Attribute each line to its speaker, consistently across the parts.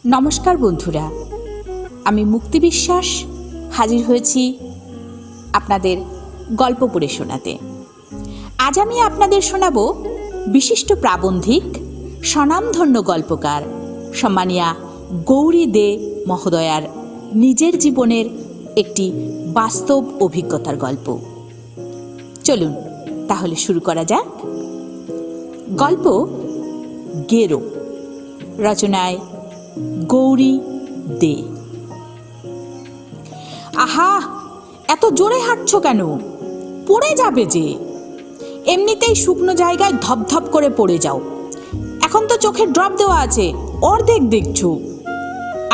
Speaker 1: নমস্কার বন্ধুরা, আমি মুক্তি বিশ্বাস হাজির হয়েছি আপনাদের গল্প পড়ে শোনাতে। আজ আমি আপনাদের শোনাব বিশিষ্ট প্রাবন্ধিক, স্বনামধন্য গল্পকার সম্মানিয়া গৌরী দে মহোদয়ার নিজের জীবনের একটি বাস্তব অভিজ্ঞতার গল্প। চলুন তাহলে শুরু করা যাক। গল্প গেরো, রচনায় গৌরী দে। আহা, এত জোরে হাঁটছো কেন? পড়ে যাবে যে। এমনিতেই শুকনো জায়গায় ধপধপ করে পড়ে যাও। এখন তো চোখে ড্রপ দেওয়া আছে, অর্ধেক দেখছো।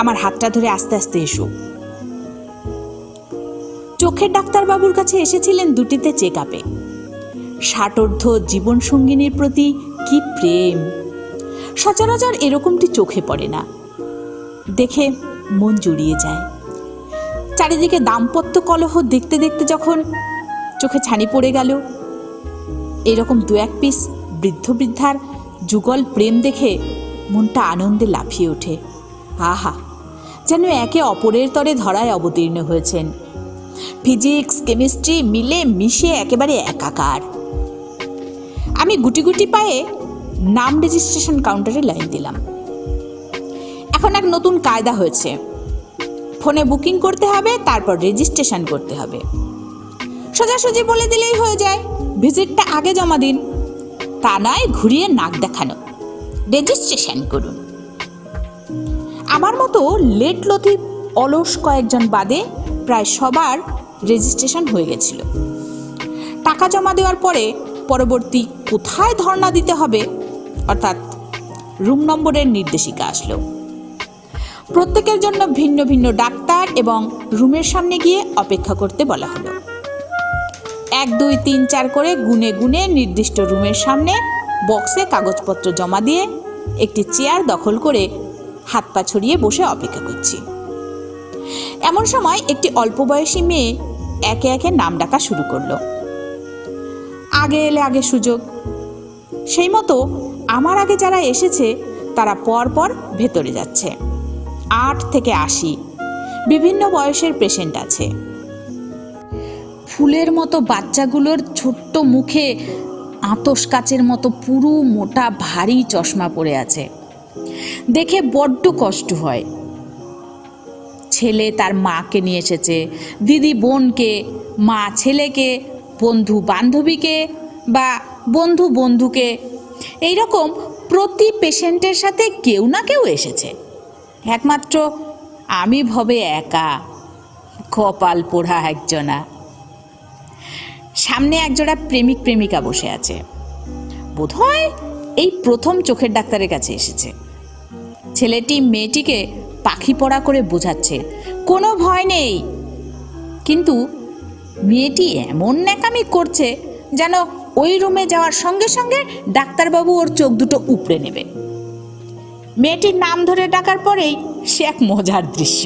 Speaker 1: আমার হাতটা ধরে আস্তে আস্তে এসো। চোখের ডাক্তারবাবুর কাছে এসেছিলেন দুটিতে চেক আপে। ষাটোর্ধ্ব জীবন সঙ্গিনীর প্রতি কি প্রেম! সচরাচর এরকমটি চোখে পড়ে না, দেখে মন জুড়িয়ে যায়। চারিদিকে দাম্পত্য কলহ দেখতে দেখতে যখন চোখে ছানি পড়ে গেল, এরকম দু এক পিস বৃদ্ধ বৃদ্ধার যুগল প্রেম দেখে মনটা আনন্দে লাফিয়ে ওঠে। আহা, যেন একে অপরের তরে ধরায় অবতীর্ণ হয়েছেন। ফিজিক্স কেমিস্ট্রি মিলে মিশে একেবারে একাকার। আমি গুটি গুটি পায়ে নাম রেজিস্ট্রেশন কাউন্টারে লাইন দিলাম। এখন এক নতুন কায়দা হয়েছে, ফোনে বুকিং করতে হবে, তারপর রেজিস্ট্রেশন করতে হবে। সোজাসুজি বলে দিলেই হয়ে যায়, ভিজিটটা আগে জমা দিন, তা নয় ঘুরিয়ে নাক দেখানো, রেজিস্ট্রেশন করুন। আমার মতো লেট লতিফ অলস কয়েকজন বাদে প্রায় সবার রেজিস্ট্রেশন হয়ে গেছিল। টাকা জমা দেওয়ার পরে পরবর্তী কোথায় ধর্ণা দিতে হবে অর্থাৎ রুম নম্বরের নির্দেশিকা আসলো। প্রত্যেকের জন্য ভিন্ন ভিন্ন ডাক্তার এবং রুমের সামনে গিয়ে অপেক্ষা করতে বলা হলো। 1, 2, 3, 4 করে গুনে গুনে নির্দিষ্ট রুমের সামনে বক্সে কাগজপত্র জমা দিয়ে একটি চেয়ার দখল করে হাত পা ছড়িয়ে বসে অপেক্ষা করছি। এমন সময় একটি অল্প বয়সী মেয়ে একে একে নাম ডাকা শুরু করলো। আগে এলে আগে সুযোগ। সেই মতো আমার আগে যারা এসেছে তারা পর পর ভেতরে যাচ্ছে। 8 থেকে 80 বিভিন্ন বয়সের পেশেন্ট আছে। ফুলের মতো বাচ্চাগুলোর ছোট্ট মুখে আতস কাচের মতো পুরু মোটা ভারী চশমা পরে আছে, দেখে বড্ড কষ্ট হয়। ছেলে তার মাকে নিয়ে এসেছে, দিদি বোনকে, মা ছেলেকে, বন্ধু বান্ধবীকে বা বন্ধু বন্ধুকে, এইরকম প্রতি পেশেন্টের সাথে কেউ না কেউ এসেছে। একমাত্র আমি ভবে একা, কপাল পোড়া একজনা। সামনে একজোড়া প্রেমিক প্রেমিকা বসে আছে, বোধহয় এই প্রথম চোখের ডাক্তারের কাছে এসেছে। ছেলেটি মেয়েটিকে পাখি পড়া করে বোঝাচ্ছে কোনো ভয় নেই, কিন্তু মেয়েটি এমন ন্যাকামি করছে যেন ওই রুমে যাওয়ার সঙ্গে সঙ্গে ডাক্তারবাবু ওর চোখ দুটো উপড়ে নেবে। মেয়েটির নাম ধরে ডাকার পরেই সে এক মজার দৃশ্য।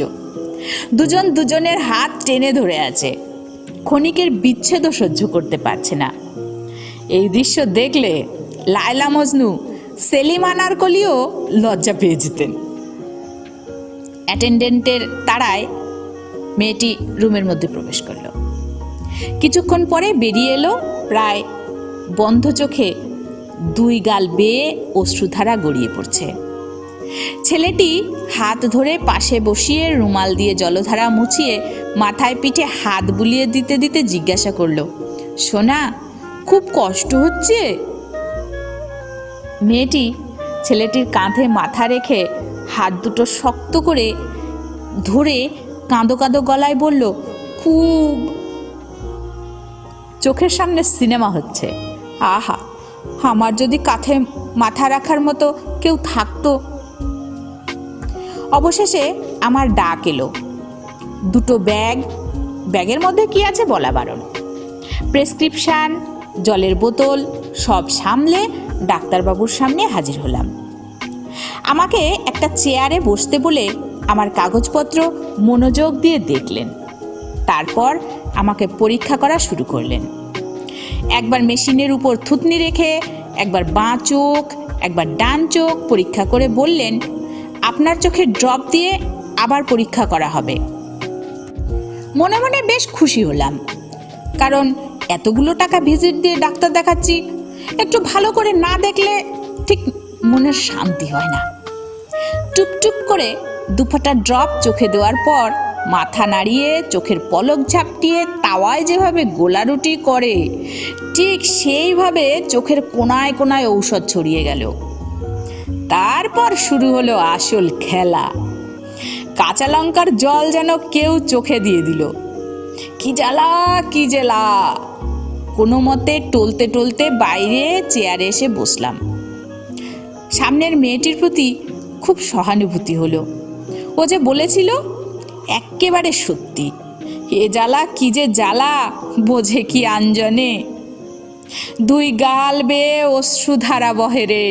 Speaker 1: দুজন দুজনের হাত টেনে ধরে আছে, ক্ষণিকের বিচ্ছেদও সহ্য করতে পারছে না। এই দৃশ্য দেখলে লায়লা মজনু, সেলিম আনারকলিও লজ্জা পেয়ে যেতেন। অ্যাটেন্ডেন্টের তাড়ায় মেয়েটি রুমের মধ্যে প্রবেশ করল। কিছুক্ষণ পরে বেরিয়ে এলো, প্রায় বন্ধ চোখে 2 গাল বেয়ে অশ্রুধারা গড়িয়ে পড়ছে। ছেলেটি হাত ধরে পাশে বসিয়ে রুমাল দিয়ে জলধারা মুছিয়ে মাথায় পিঠে হাত বুলিয়ে দিতে দিতে জিজ্ঞাসা করলো, সোনা, খুব কষ্ট হচ্ছে? মেয়েটি ছেলেটির কাঁধে মাথা রেখে হাত দুটো শক্ত করে ধরে কাঁদো কাঁদো গলায় বলল, খুব। চোখের সামনে সিনেমা হচ্ছে। আহা, আমার যদি কাঁধে মাথা রাখার মতো কেউ থাকতো। অবশেষে আমার ডাক এলো। 2টো ব্যাগের মধ্যে কি আছে বলা বারণ। প্রেসক্রিপশান, জলের বোতল সব সামলে ডাক্তারবাবুর সামনে হাজির হলাম। আমাকে একটা চেয়ারে বসতে বলে আমার কাগজপত্র মনোযোগ দিয়ে দেখলেন। তারপর আমাকে পরীক্ষা করা শুরু করলেন। একবার মেশিনের উপর থুতনি রেখে, একবার বাঁ চোখ, একবার ডান চোখ পরীক্ষা করে বললেন, আপনার চোখে ড্রপ দিয়ে আবার পরীক্ষা করা হবে। মনে মনে বেশ খুশি হলাম, কারণ এতগুলো টাকা ভিজিট দিয়ে ডাক্তার দেখাচ্ছি, একটু ভালো করে না দেখলে ঠিক মনের শান্তি হয় না। টুপটুপ করে দুফোঁটা ড্রপ চোখে দেওয়ার পর মাথা নাড়িয়ে চোখের পলক ঝাপটিয়ে তাওয়ায় যেভাবে গোলা রুটি করে, ঠিক সেইভাবে চোখের কোনায় কোনায় ঔষধ ছড়িয়ে গেল। তারপর শুরু হলো আসল খেলা। কাঁচা লঙ্কার জল যেন কেউ চোখে দিয়ে দিল। কি জ্বালা কি জ্বালা! কোনো মতে টলতে টলতে বাইরে চেয়ারে এসে বসলাম। সামনের মেয়েটির প্রতি খুব সহানুভূতি হলো। ও যে বলেছিল এক্কেবারে সত্যি, এ জ্বালা কি যে জ্বালা বোঝে কি আঞ্জনে, দুই গাল বেয়ে অশ্রুধারা বহে রে।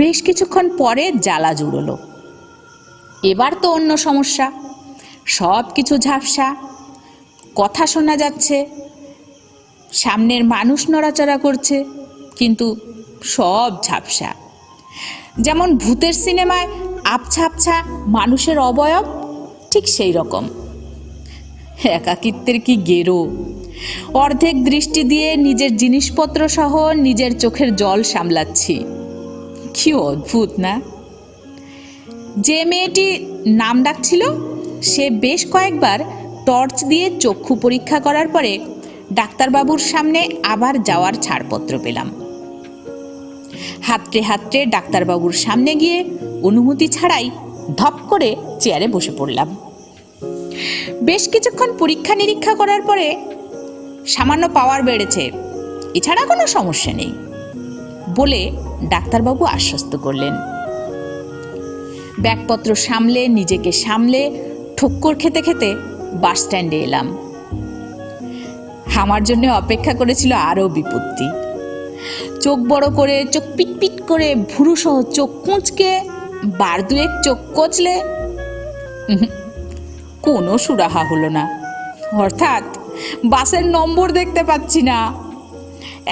Speaker 1: বেশ কিছুক্ষণ পরে জ্বালা জুড়ল। এবার তো অন্য সমস্যা, সব কিছু ঝাপসা, কথা শোনা যাচ্ছে, সামনের মানুষ নড়াচড়া করছে, কিন্তু সব ঝাপসা। যেমন ভূতের সিনেমায় আবছা আবছা মানুষের অবয়ব, ঠিক সেই রকম। একাকিত্বের কি গেরো! অর্ধেক দৃষ্টি দিয়ে নিজের জিনিসপত্র সহ নিজের চোখের জল সামলাচ্ছি। কি অদ্ভুত না? যে মেয়েটি নাম ডাকছিল সে বেশ কয়েকবার টর্চ দিয়ে চক্ষু পরীক্ষা করার পরে ডাক্তারবাবুর সামনে আবার যাওয়ার ছাড়পত্র পেলাম। হাতড়ে হাতড়ে ডাক্তারবাবুর সামনে গিয়ে অনুমতি ছাড়াই ধপ করে চেয়ারে বসে পড়লাম। বেশ কিছুক্ষণ পরীক্ষা নিরীক্ষা করার পরে সামান্য পাওয়ার বেড়েছে, এছাড়া কোনো সমস্যা নেই বলে ডাক্তারবাবু আশ্বস্ত করলেন। ব্যাগপত্র সামলে নিজেকে সামলে ঠক্কর খেতে খেতে বাস স্ট্যান্ডে এলাম। আমার জন্য অপেক্ষা করেছিল আরও বিপত্তি। চোখ বড় করে, চোখ পিটপিট করে, ভুরু সহ চোখ কুঁচকে, বার দুয়েক চোখ কচলে কোনো সুরাহা হলো না। অর্থাৎ বাসের নম্বর দেখতে পাচ্ছি না,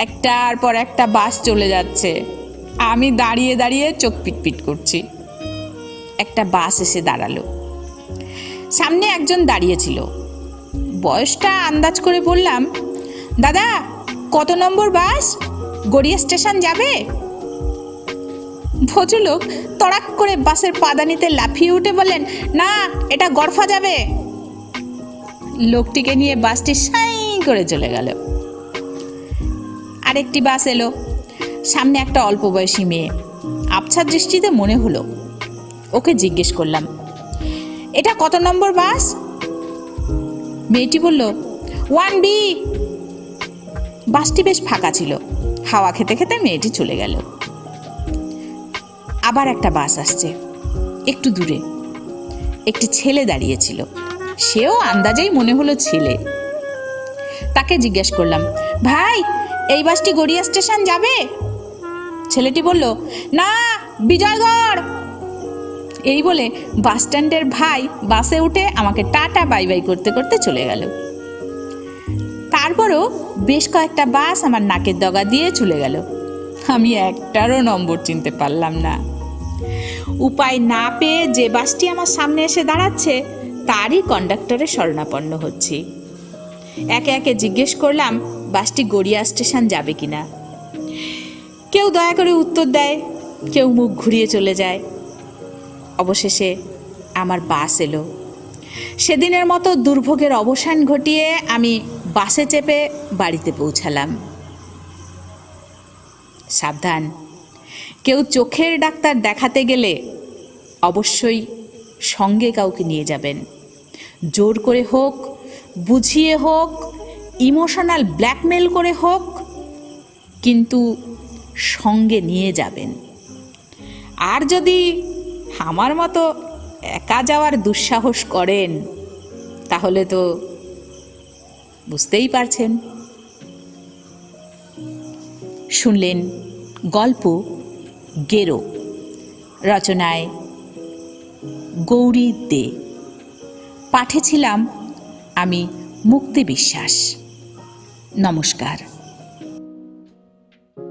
Speaker 1: একটার পর একটা বাস চলে যাচ্ছে, আমি দাঁড়িয়ে দাঁড়িয়ে চোখ পিটপিট করছি। একটা বাস এসে দাঁড়ালো। সামনে একজন দাঁড়িয়েছিল। বয়সটা আন্দাজ করে বললাম, দাদা কত নম্বর বাস, গড়িয়া স্টেশন যাবে? ভদ্রলোক তড়াক করে বাসের পাদানিতে লাফিয়ে উঠে বললেন, না, এটা গড়ফা যাবে। লোকটিকে নিয়ে বাসটি সাই করে চলে গেল। আরেকটি বাস এলো। সামনে একটা অল্প বয়সী মেয়ে। আবছা দৃষ্টিতে মনে হলো। ওকে জিজ্ঞেস করলাম, এটা কত নম্বর বাস? মেয়েটি বলল, 1B। বাসটি বেশ ফাঁকা ছিল। হাওয়া খেতে খেতে মেয়েটি চলে গেল। আবার একটা বাস আসছে। একটু দূরে একটি ছেলে দাঁড়িয়েছিল। সেও আন্দাজেই মনে হলো ছেলে। তাকে জিজ্ঞেস করলাম, ভাই এই বাসটি গড়িয়া স্টেশন যাবে? ছেলেটি বলল, না, বিজয়গড়। এই বলে বাস স্ট্যান্ডের ভাই বাসে উঠে আমাকে টাটা বাই বাই করতে করতে চলে গেল। তারপরও বেশ কয়েকটা বাস আমার নাকের ডগা দিয়ে চলে গেল। আমি একটারও নম্বর চিনতে পারলাম না। উপায় না পেয়ে যে বাসটি আমার সামনে এসে দাঁড়াচ্ছে তারই কন্ডাক্টরের শরণাপন্ন হচ্ছি। একে একে জিজ্ঞেস করলাম বাসটি গড়িয়া স্টেশন যাবে কিনা। কেউ দয়া করে উত্তর দেয়, কেউ মুখ ঘুরিয়ে চলে যায়। অবশেষে আমার বাস এলো। সেদিনের মতো দুর্ভোগের অবসান ঘটিয়ে আমি বাসে চেপে বাড়িতে পৌঁছালাম। সাবধান, কেউ চোখের ডাক্তার দেখাতে গেলে অবশ্যই সঙ্গে কাউকে নিয়ে যাবেন। জোর করে হোক, বুঝিয়ে হোক, ইমোশনাল ব্ল্যাকমেল করে হোক, কিন্তু সঙ্গে নিয়ে যাবেন। আর যদি আমার মতো একা যাওয়ার দুঃসাহস করেন তাহলে তো বুঝতেই পারছেন। শুনলেন গল্প গেরো, রচনায় গৌরী দে, পাঠে ছিলাম আমি মুক্তি বিশ্বাস। নমস্কার।